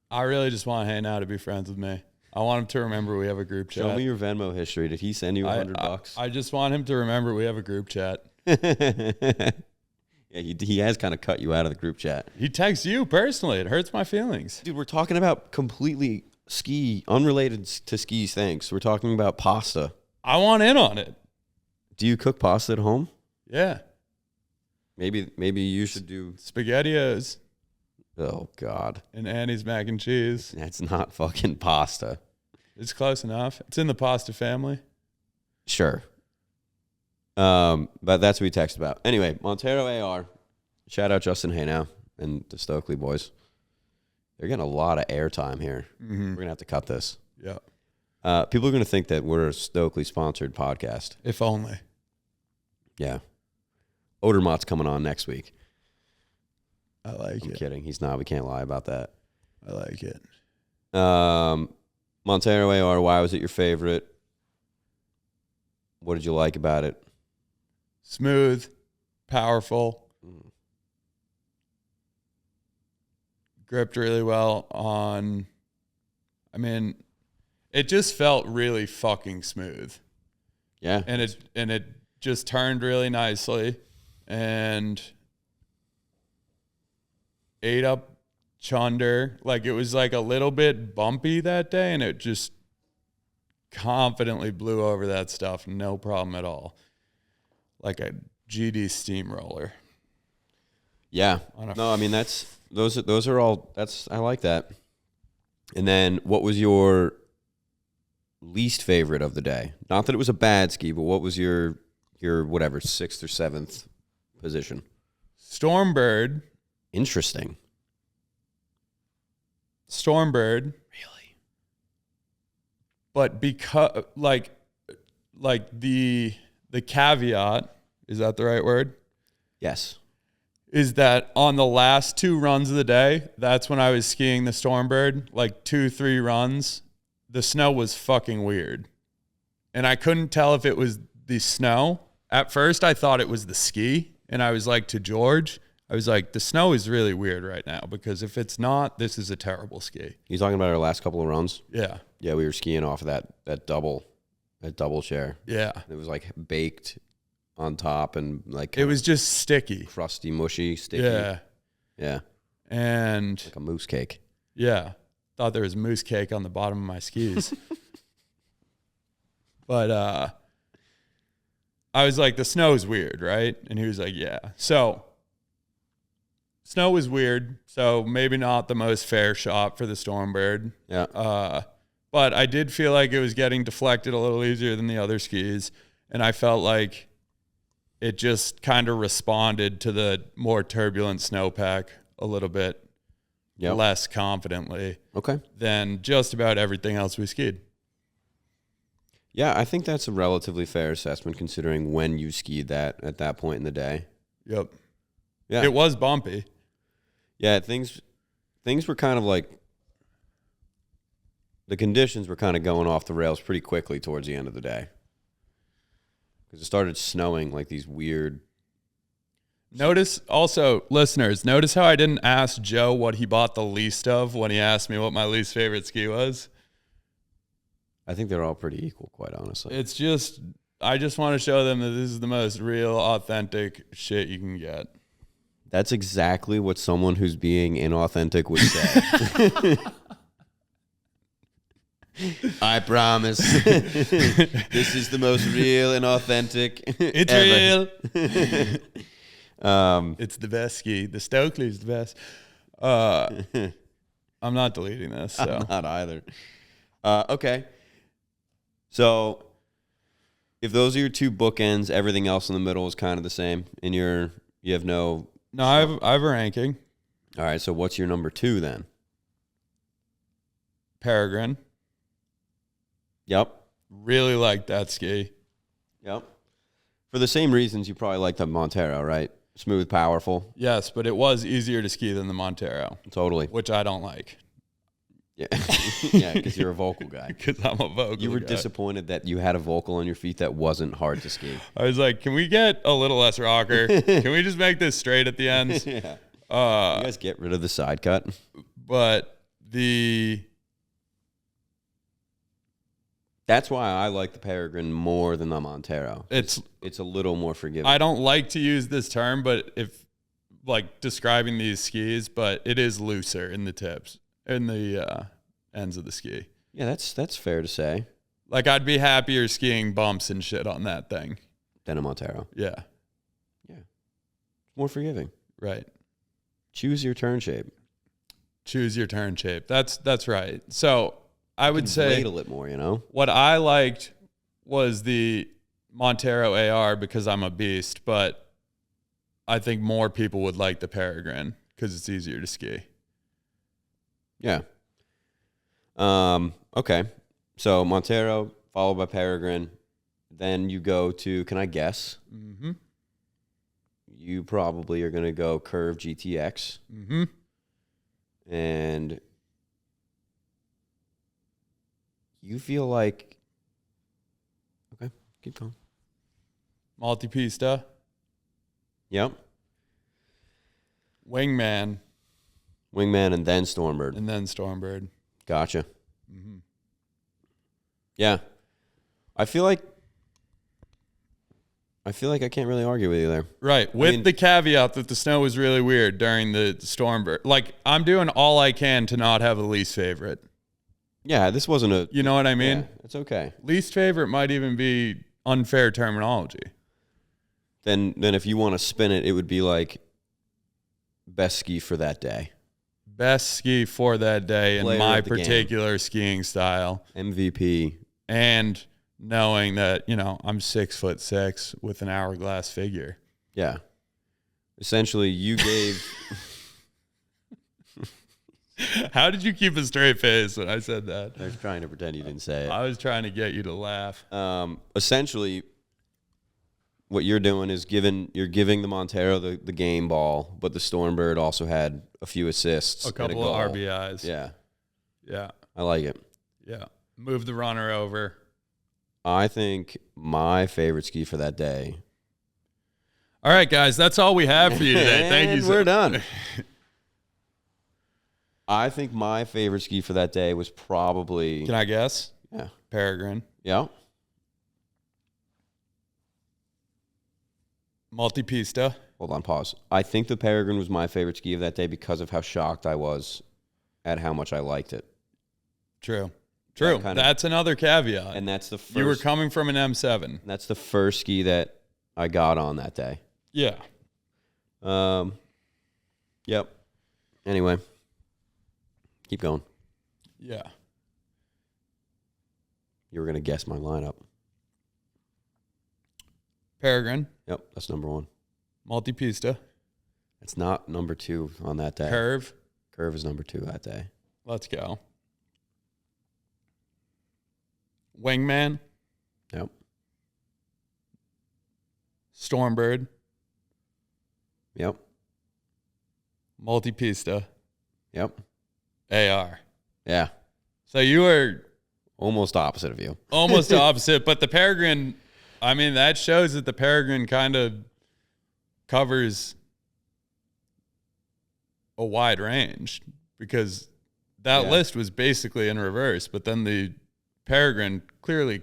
I really just want Haynow to be friends with me. I want him to remember we have a group chat. Show me your Venmo history. Did he send you $100? I just want him to remember we have a group chat. Yeah, he has kind of cut you out of the group chat. He texts you personally. It hurts my feelings. Dude, we're talking about completely unrelated to skis things. We're talking about pasta. I want in on it. Do you cook pasta at home? Yeah. Maybe you should do SpaghettiOs. Oh, God. And Annie's mac and cheese. That's not fucking pasta. It's close enough. It's in the pasta family. Sure. But that's what we text about. Anyway, Montero AR. Shout out Justin Haynow and the Stokely boys. They're getting a lot of airtime here. We're going to have to cut this. Yeah. People are going to think that we're a Stokely-sponsored podcast. If only. Yeah. Odermatt's coming on next week. I like it. I'm kidding. He's not. We can't lie about that. I like it. Montero AR, why was it your favorite? What did you like about it? Smooth, powerful, gripped really well on, it just felt really fucking smooth. Yeah. And it just turned really nicely and ate up chunder. Like it was like a little bit bumpy that day and it just confidently blew over that stuff. No problem at all. Like a GD steamroller. Yeah. No, I mean those are all I like that. And then what was your least favorite of the day? Not that it was a bad ski, but what was your whatever 6th or 7th position? Stormbird. Interesting. Stormbird. Really? But because like the caveat, is that the right word? Yes. Is that on the last 2 runs of the day, that's when I was skiing the Stormbird, like 2-3 runs, the snow was fucking weird. And I couldn't tell if it was the snow. At first I thought it was the ski, and I was like to George, I was like, the snow is really weird right now because if it's not, this is a terrible ski. You talking about our last couple of runs? Yeah. Yeah, we were skiing off of that double chair. Yeah. It was like baked on top and like it was just sticky. Crusty, mushy, sticky. Yeah. Yeah. And like a mousse cake. Yeah. Thought there was mousse cake on the bottom of my skis. But I was like, the snow's weird, right? And he was like, yeah. So snow was weird, so maybe not the most fair shot for the Stormbird. Yeah. But I did feel like it was getting deflected a little easier than the other skis, and I felt like it just kind of responded to the more turbulent snowpack a little bit less confidently than just about everything else we skied. Yeah, I think that's a relatively fair assessment considering when you skied that at that point in the day. Yep. Yeah. It was bumpy. Yeah, things were kind of like the conditions were kind of going off the rails pretty quickly towards the end of the day. Because it started snowing like these weird. Notice also, listeners, notice how I didn't ask Joe what he bought the least of when he asked me what my least favorite ski was. I think they're all pretty equal, quite honestly. It's just, I just want to show them that this is the most real, authentic shit you can get. That's exactly what someone who's being inauthentic would say. I promise. This is the most real and authentic. It's ever. Real. It's the best ski. The Stokely is the best. I'm not deleting this. So. I'm not either. Okay. So if those are your two bookends, everything else in the middle is kind of the same. You have no. No, I have a ranking. All right. So what's your number 2 then? Paragon. Yep. Really like that ski. Yep. For the same reasons you probably like the Montero, right? Smooth, powerful. Yes, but it was easier to ski than the Montero. Totally. Which I don't like. Yeah, yeah, because you're a Völkl guy. Because I'm a Völkl You were guy. disappointed that you had a Völkl on your feet that wasn't hard to ski. I was like, can we get a little less rocker? Can we just make this straight at the ends? Yeah. You guys get rid of the side cut. But that's why I like the Paragon more than the Montero. It's a little more forgiving. I don't like to use this term, but if like describing these skis, but it is looser in the tips, in the ends of the ski. Yeah, that's fair to say. Like I'd be happier skiing bumps and shit on that thing Than a Montero. Yeah. Yeah. More forgiving. Right. Choose your turn shape. Choose your turn shape. That's right. So I would say ladle it more, you know? What I liked was the Montero AR because I'm a beast, but I think more people would like the Paragon because it's easier to ski. Yeah. Okay. So Montero followed by Paragon. Then you go to, can I guess? Mm-hmm. You probably are going to go Curve GTX. Mm-hmm. And you feel like, okay, keep going. Multipista. Yep. Wingman. Wingman and then Stormbird. And then Stormbird. Gotcha. Mm-hmm. Yeah. I feel like I can't really argue with you there. Right. With the caveat that the snow was really weird during the Stormbird. Like, I'm doing all I can to not have a least favorite. Yeah, this wasn't a... You know what I mean? Yeah, it's okay. Least favorite might even be unfair terminology. Then if you want to spin it, it would be like best ski for that day. Best ski for that day in Player my of the particular skiing style. MVP. And knowing that, I'm 6'6" with an hourglass figure. Yeah. Essentially, you gave... How did you keep a straight face when I said that? I was trying to pretend you didn't say it. I was trying to get you to laugh. Essentially, what you're doing is you're giving the Montero the game ball, but the Stormbird also had a few assists. A couple of RBIs. Yeah. Yeah. I like it. Yeah. Move the runner over. I think my favorite ski for that day. All right, guys, that's all we have for you today. Thank you. We're done. I think my favorite ski for that day was probably... Can I guess? Yeah. Paragon. Yeah. Multipista. Hold on, pause. I think the Paragon was my favorite ski of that day because of how shocked I was at how much I liked it. True. That's another caveat. And that's the first... You were coming from an M7. That's the first ski that I got on that day. Yeah. Yep. Anyway. Keep going. Yeah. You were going to guess my lineup. Paragon. Yep, that's number 1. Multipista. It's not number 2 on that day. Curve. Curve is number 2 that day. Let's go. Wingman. Yep. Stormbird. Yep. Multipista. Yep. AR. Yeah. So you were almost opposite of you. Almost opposite, but the Paragon, I mean, that shows that the Paragon kind of covers a wide range because that list was basically in reverse, but then the Paragon clearly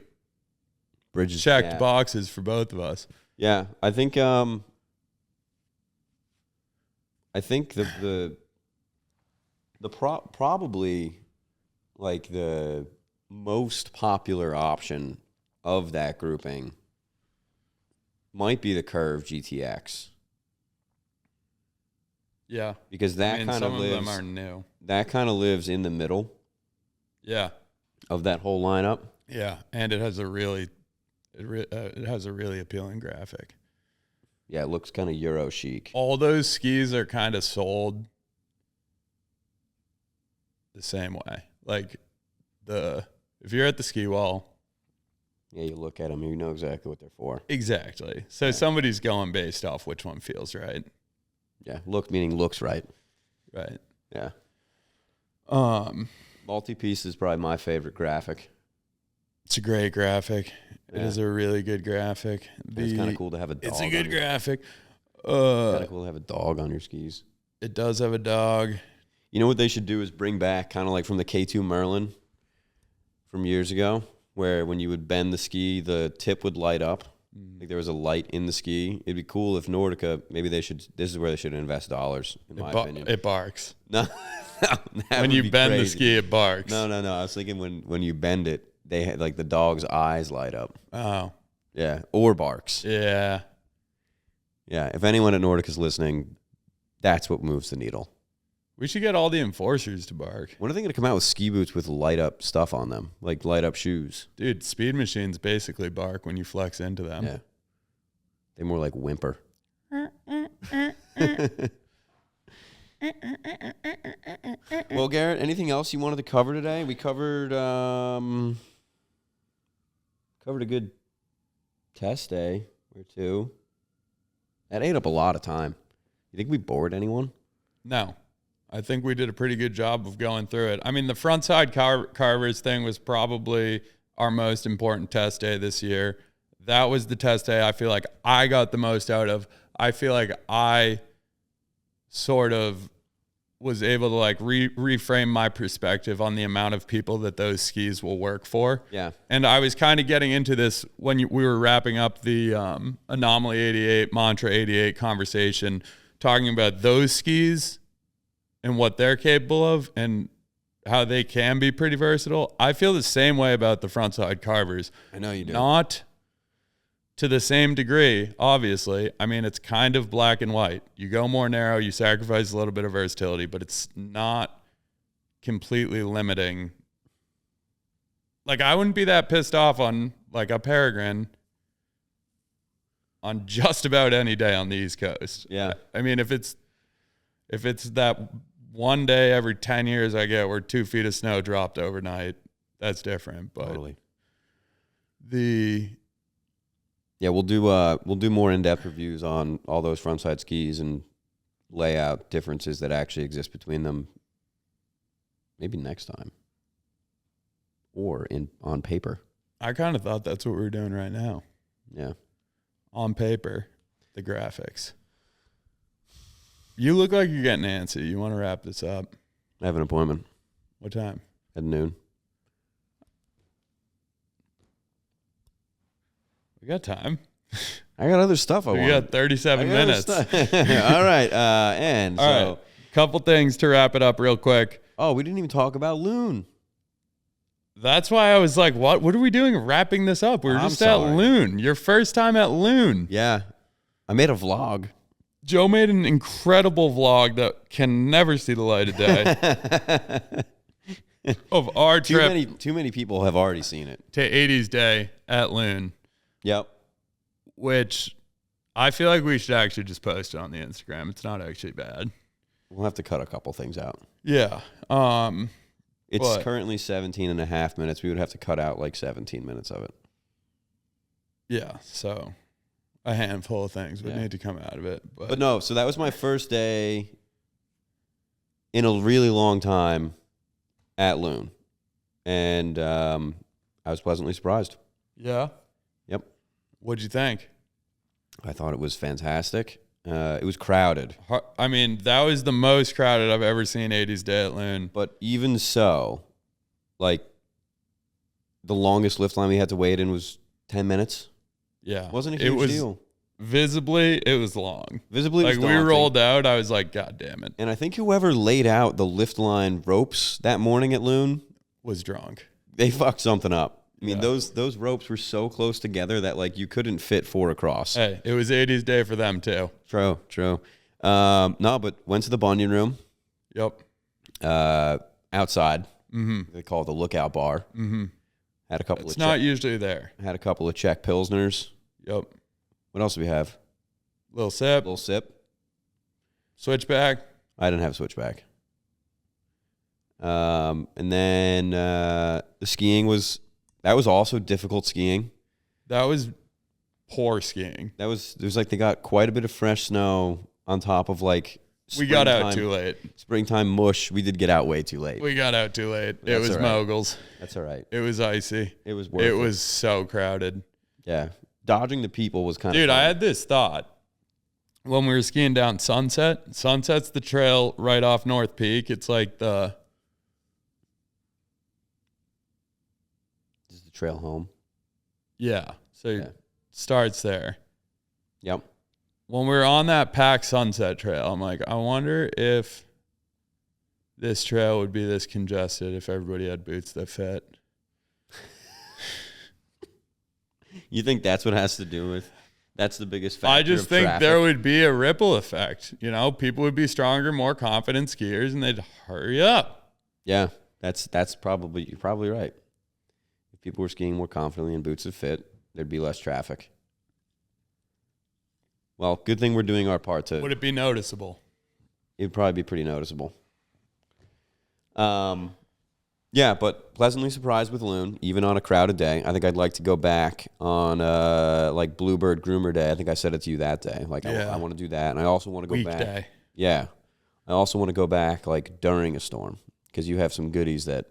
Bridges checked boxes for both of us. Yeah, I think the probably like the most popular option of that grouping might be the Curve GTX. Yeah, because that kind of lives. Some of them are new. That kind of lives in the middle. Yeah, of that whole lineup. Yeah, and it has a really appealing graphic. Yeah, it looks kind of Euro chic. All those skis are kind of sold the same way. Like if you're at the ski wall, yeah, you look at them, you know exactly what they're for. Exactly. So somebody's going based off which one feels right. Yeah, look meaning looks right. Right. Yeah. Multi-piece is probably my favorite graphic. It's a great graphic. Yeah. It is a really good graphic. It's kind of cool to have a dog. It's a good graphic. Kind of cool to have a dog on your skis. It does have a dog. You know what they should do is bring back kind of like from the K2 Merlin from years ago, where when you would bend the ski, the tip would light up. Like there was a light in the ski. It'd be cool if Nordica, maybe this is where they should invest dollars, in my opinion. It barks. No, when you bend the ski, it barks. No. I was thinking when you bend it, they had like the dog's eyes light up. Oh. Yeah, or barks. Yeah. Yeah, if anyone at Nordica's listening, that's what moves the needle. We should get all the enforcers to bark. When are they going to come out with ski boots with light up stuff on them? Like light up shoes? Dude, speed machines basically bark when you flex into them. Yeah. They more like whimper. Well, Garrett, anything else you wanted to cover today? We covered a good test day or two. That ate up a lot of time. You think we bored anyone? No. I think we did a pretty good job of going through it. I mean, the frontside carvers thing was probably our most important test day this year. That was the test day I feel like I got the most out of. I feel like I sort of was able to like reframe my perspective on the amount of people that those skis will work for. Yeah. And I was kind of getting into this when we were wrapping up the Anomaly 88, Mantra 88 conversation, talking about those skis and what they're capable of and how they can be pretty versatile. I feel the same way about the frontside carvers. I know you do. Not to the same degree, obviously. I mean, it's kind of black and white. You go more narrow, you sacrifice a little bit of versatility, but it's not completely limiting. Like, I wouldn't be that pissed off on, like, a Paragon on just about any day on the East Coast. Yeah. I mean, if it's that one day every 10 years I get where 2 feet of snow dropped overnight, that's different. But totally. Yeah, we'll do more in-depth reviews on all those frontside skis and layout differences that actually exist between them. Maybe next time, or on paper. I kind of thought that's what we were doing right now. Yeah, on paper, the graphics. You look like you're getting antsy. You want to wrap this up? I have an appointment. What time? At noon. We got time. I got other stuff I want. We got 37 minutes. All right. All right. Couple things to wrap it up real quick. Oh, we didn't even talk about Loon. That's why I was like, what are we doing wrapping this up? We were just at Loon. Your first time at Loon. Yeah. I made a vlog. Joe made an incredible vlog that can never see the light of day. Of our trip. Too many people have already seen it. To 80s Day at Loon. Yep. Which I feel like we should actually just post it on the Instagram. It's not actually bad. We'll have to cut a couple things out. Yeah. It's currently 17 and a half minutes. We would have to cut out like 17 minutes of it. Yeah. So a handful of things would need to come out of it. But no, so that was my first day in a really long time at Loon. And I was pleasantly surprised. Yeah? Yep. What'd you think? I thought it was fantastic. It was crowded. I mean, that was the most crowded I've ever seen 80s Day at Loon. But even so, like, the longest lift line we had to wait in was 10 minutes. Yeah. Wasn't a huge deal. Visibly, it was long. Visibly, like, we rolled out, I was like, God damn it. And I think whoever laid out the lift line ropes that morning at Loon was drunk. They fucked something up. I mean, those ropes were so close together that, like, you couldn't fit 4 across. Hey, it was 80s day for them, too. True. No, but went to the bunion room. Yep. Outside. Mm-hmm. They call it the lookout bar. Mm-hmm. Had a couple It's not usually there. Had a couple of Czech Pilsners. Yep. What else do we have? Little sip. Switchback. I didn't have switchback. And then the skiing was also difficult skiing. That was poor skiing. There was like they got quite a bit of fresh snow on top of like we got out too late. Springtime mush. We did get out way too late. We got out too late. It was moguls. That's all right. It was icy. It was worth it. It was so crowded. Yeah. Dodging the people was kind of fun. I had this thought when we were skiing down Sunset. Sunset's the trail right off North Peak. It's like This is the trail home. Yeah. So it starts there. Yep. When we were on that packed Sunset trail, I'm like, I wonder if this trail would be this congested if everybody had boots that fit. You think that's what has to do with? That's the biggest factor. I just think traffic. there would be a ripple effect. You know, people would be stronger, more confident skiers, and they'd hurry up. Yeah, you're probably right. If people were skiing more confidently and boots that fit, there'd be less traffic. Well, good thing we're doing our part to. Would it be noticeable? It'd probably be pretty noticeable. Yeah, but pleasantly surprised with Loon, even on a crowded day. I think I'd like to go back on like Bluebird Groomer Day. I think I said it to you that day. Like I want to do that, and I also want to go back. Weekday. Yeah, I also want to go back like during a storm because you have some goodies that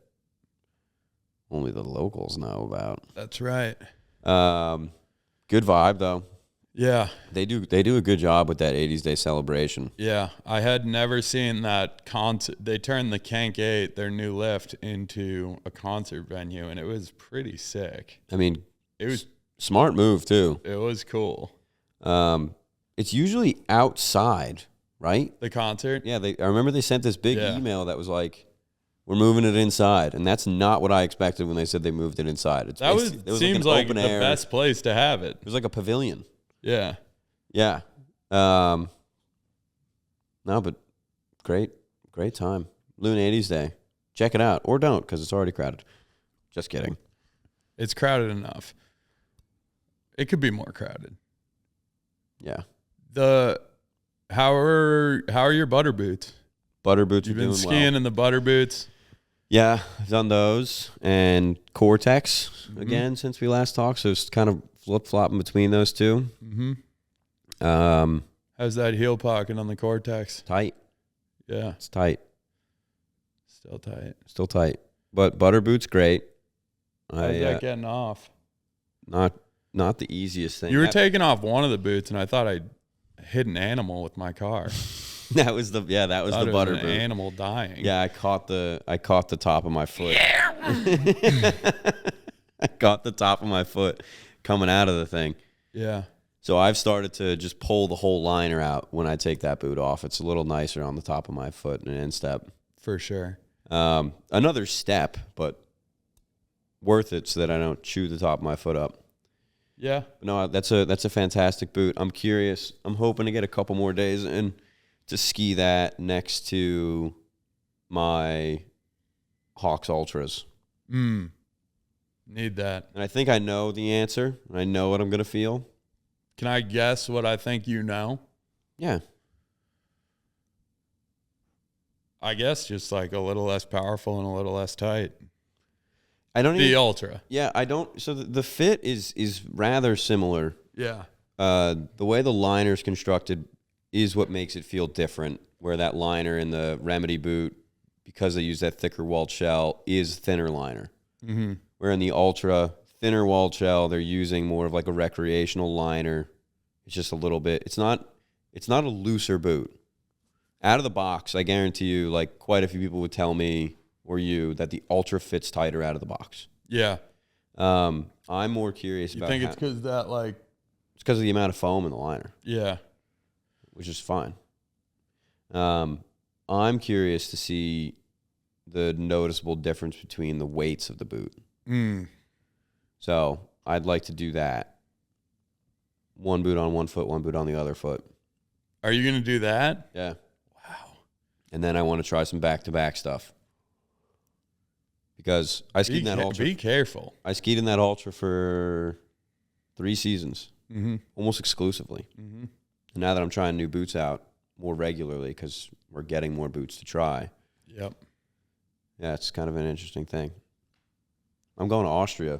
only the locals know about. That's right. Good vibe though. Yeah. They do a good job with that 80s Day celebration. Yeah. I had never seen that concert. They turned the Kank 8, their new lift, into a concert venue, and it was pretty sick. I mean, it was smart move too. It was cool. It's usually outside, right? The concert? Yeah, I remember they sent this big email that was like, we're moving it inside, and that's not what I expected when they said they moved it inside. It seems like the best place to have it. It was like a pavilion. Yeah. Yeah. No, but great time. Loon 80s Day. Check it out. Or don't, because it's already crowded. Just kidding. It's crowded enough. It could be more crowded. Yeah. How are your butter boots? Butter boots are doing well. You've been skiing in the butter boots? Yeah, I've done those. And Cortex again since we last talked. So it's kind of flip-flopping between those two. Mm-hmm. How's that heel pocket on the Cortex? Tight. Yeah. It's tight. Still tight. But butter boots, great. How's that getting off? Not the easiest thing. You were taking off one of the boots, and I thought I hit an animal with my car. That was the butter boot. Animal dying. Yeah, I caught the top of my foot. I caught the top of my foot coming out of the thing. Yeah. So I've started to just pull the whole liner out when I take that boot off. It's a little nicer on the top of my foot and an instep. For sure. Another step, but worth it so that I don't chew the top of my foot up. Yeah. No, that's a fantastic boot. I'm curious. I'm hoping to get a couple more days in to ski that next to my Hawks Ultras. Need that. And I think I know the answer. I know what I'm going to feel. Can I guess what I think you know? Yeah. I guess just like a little less powerful and a little less tight. The Ultra. Yeah, I don't. So the fit is rather similar. Yeah. The way the liner's constructed is what makes it feel different. Where that liner in the Remedy boot, because they use that thicker walled shell, is thinner liner. Mm-hmm. Where in the Ultra, thinner walled shell, they're using more of like a recreational liner. It's just a little bit. It's not a looser boot. Out of the box, I guarantee you, like quite a few people would tell me or you that the Ultra fits tighter out of the box. Yeah. I'm more curious You about. think it's because that like? It's because of the amount of foam in the liner. Yeah. Which is fine. I'm curious to see the noticeable difference between the weights of the boot. So I'd like to do that. One boot on one foot, one boot on the other foot. Are you going to do that? Yeah. Wow. And then I want to try some back-to-back stuff. Because I skied in that Ultra. Be careful. I skied in that Ultra for 3 seasons, almost exclusively. And now that I'm trying new boots out more regularly because we're getting more boots to try. Yep. Yeah, it's kind of an interesting thing. I'm going to Austria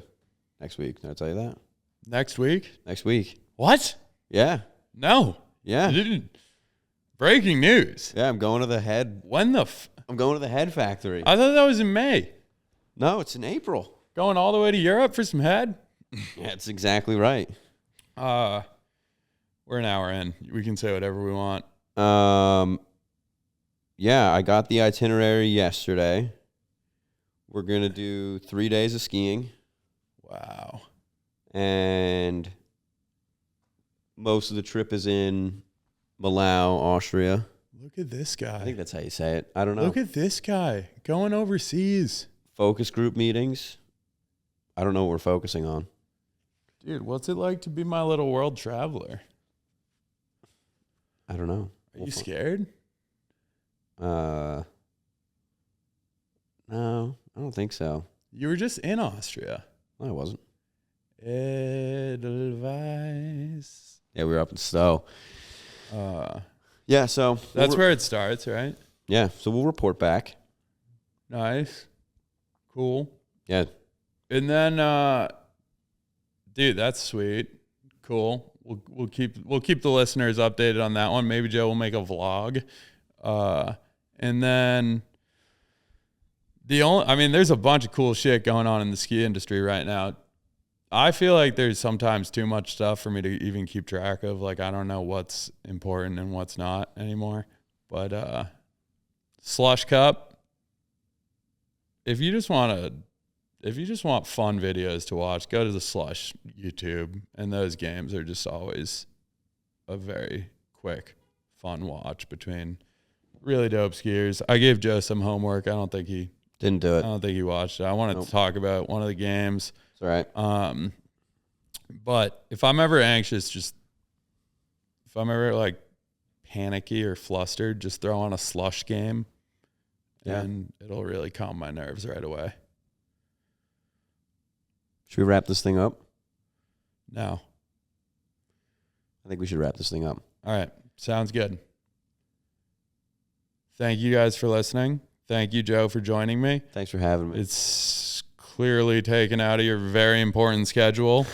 next week. Did I tell you that? Next week? Next week. What? Yeah. No. Yeah. Breaking news. Yeah, I'm going to the head. When I'm going to the head factory. I thought that was in May. No, it's in April. Going all the way to Europe for some head? Yeah, that's exactly right. We're an hour in. We can say whatever we want. Yeah, I got the itinerary yesterday. We're going to do 3 days of skiing. Wow. And most of the trip is in Malau, Austria. Look at this guy. I think that's how you say it. I don't know. Look at this guy going overseas. Focus group meetings. I don't know what we're focusing on. Dude, what's it like to be my little world traveler? I don't know. Are you scared? No, I don't think so. You were just in Austria. No, I wasn't. Edelweiss. Yeah, we were up in Stow. Yeah, so that's where it starts, right? Yeah, so we'll report back. Nice. Cool. Yeah. And then dude, that's sweet. Cool. We'll keep the listeners updated on that one. Maybe Joe will make a vlog. And then there's a bunch of cool shit going on in the ski industry right now. I feel like there's sometimes too much stuff for me to even keep track of. Like, I don't know what's important and what's not anymore. But Slush Cup, if you just want fun videos to watch, go to the Slush YouTube, and those games are just always a very quick, fun watch between really dope skiers. I gave Joe some homework. I don't think he didn't do it. I don't think he watched it. I wanted to talk about one of the games. It's all right. But if I'm ever anxious, if I'm ever like panicky or flustered, just throw on a Slush game, and it'll really calm my nerves right away. Should we wrap this thing up? No. I think we should wrap this thing up. All right. Sounds good. Thank you guys for listening. Thank you, Joe, for joining me. Thanks for having me. It's clearly taken out of your very important schedule.